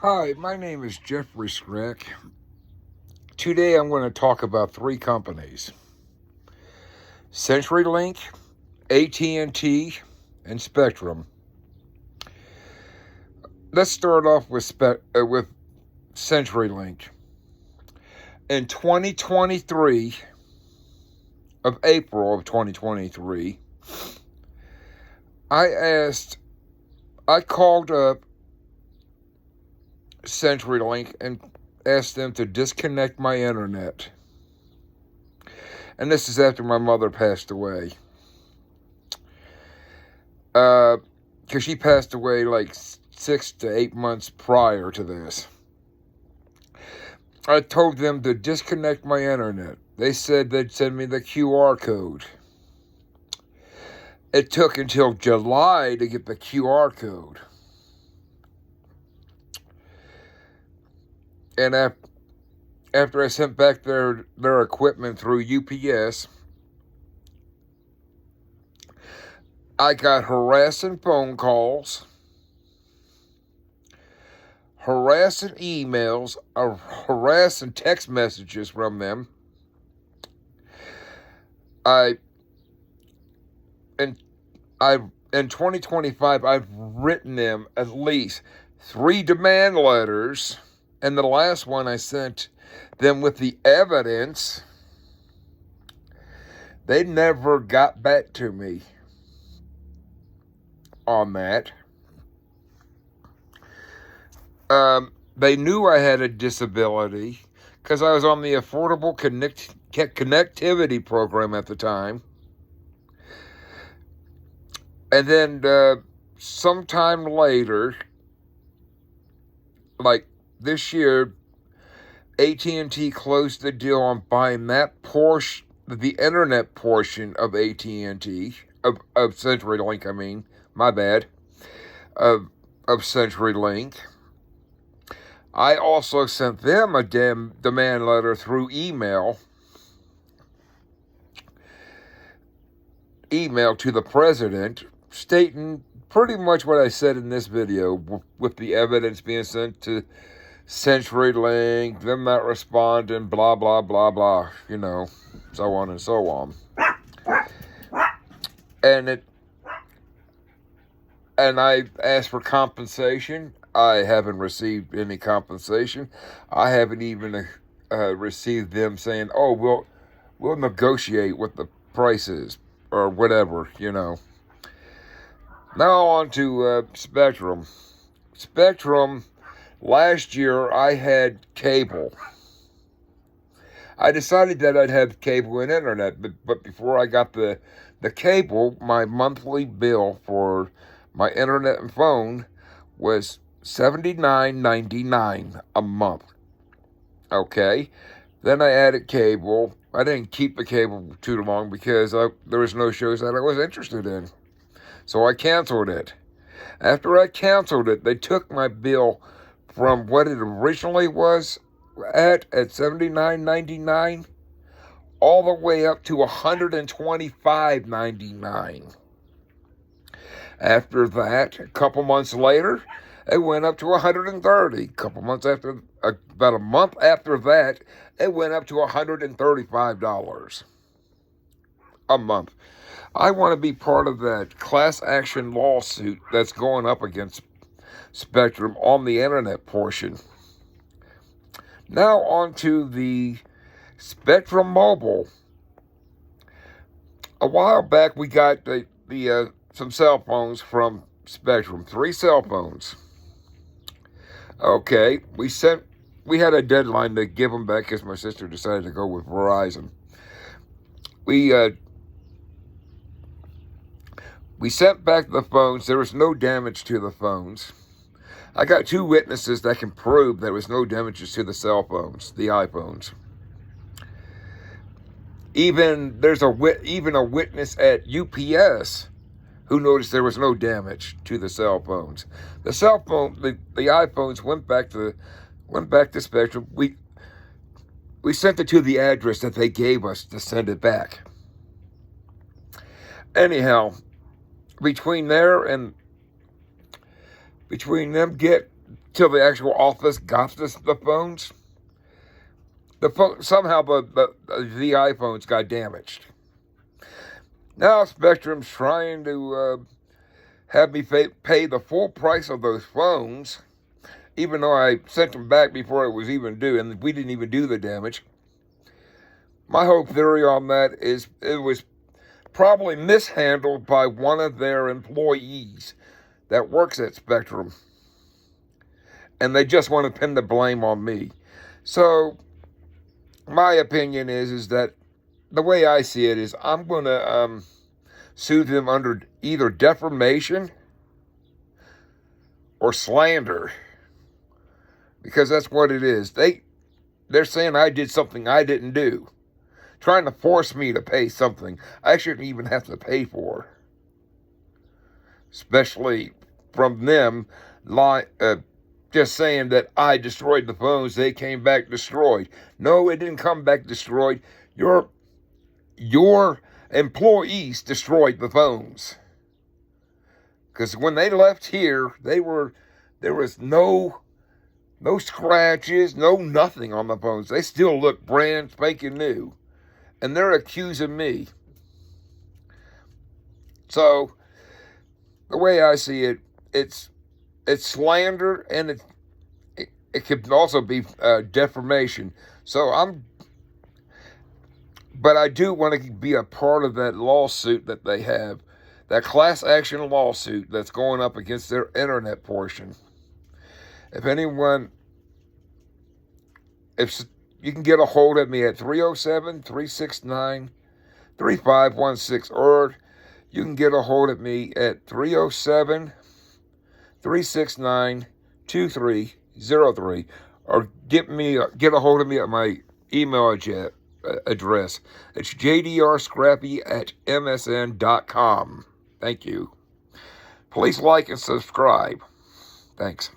Hi, my name is Jeffrey Schreck. Today I'm going to talk about three companies: CenturyLink, AT&T, and Spectrum. Let's start off with CenturyLink. In 2023, of April of 2023, I called up CenturyLink and asked them to disconnect my internet. And this is after my mother passed away. Because she passed away like 6 to 8 months prior to this. I told them to disconnect my internet. They said they'd send me the QR code. It took until July to get the QR code. And after I sent back their equipment through UPS, I got harassing phone calls, harassing emails, harassing text messages from them. In 2025, I've written them at least 3 demand letters, and the last one I sent them with the evidence. They never got back to me on that. They knew I had a disability because I was on the Affordable Connectivity Program at the time. And then sometime later, like this year, AT&T closed the deal on buying that portion, the internet portion of AT&T, of CenturyLink, I mean, my bad, of CenturyLink. I also sent them a demand letter through email to the president, stating pretty much what I said in this video, with the evidence being sent to CenturyLink, them not responding, blah, blah, blah, blah, so on and so on. And I asked for compensation. I haven't received any compensation. I haven't even received them saying, "Oh, we'll negotiate what the price is," or whatever, Now on to Spectrum. Spectrum, last year I had cable. I decided that I'd have cable and internet, but before I got the cable, my monthly bill for my internet and phone was $79.99 a month. Okay, then I added cable. I didn't keep the cable too long because there was no shows that I was interested in. So I canceled it. After I canceled it, they took my bill from what it originally was at $79.99 all the way up to $125.99. After that, a couple months later, it went up to $130. About a month after that, it went up to $135 a month. I want to be part of that class action lawsuit that's going up against Spectrum on the internet portion. Now on to the Spectrum Mobile. A while back, we got some cell phones from Spectrum, 3 cell phones. Okay, we had a deadline to give them back because my sister decided to go with Verizon. We sent back the phones. There was no damage to the phones. I got 2 witnesses that can prove there was no damages to the cell phones, the iPhones. There's a witness at UPS who noticed there was no damage to the cell phones. The iPhones went back to Spectrum. We sent it to the address that they gave us to send it back. Anyhow, between them till the actual office got the phones. Somehow the iPhones got damaged. Now Spectrum's trying to have me pay the full price of those phones, even though I sent them back before it was even due, and we didn't even do the damage. My whole theory on that is it was probably mishandled by one of their employees that works at Spectrum, and they just want to pin the blame on me. So my opinion is that the way I see it is I'm going to sue them under either defamation or slander, because that's what it is. They're saying I did something I didn't do, trying to force me to pay something I shouldn't even have to pay for, especially from them just saying that I destroyed the phones. They came back destroyed. No, it didn't come back destroyed. Your employees destroyed the phones, because when they left here, there was no scratches, no nothing on the phones. They still look brand spanking new, and they're accusing me. So the way I see it, it's slander, and it could also be defamation. But I do want to be a part of that lawsuit that they have, that class action lawsuit that's going up against their internet portion. If you can get a hold of me at 307-369-3516, or you can get a hold of me at 307-369-2303, or get a hold of me at my email address. It's jdrscrappy@msn.com. Thank you. Please like and subscribe. Thanks.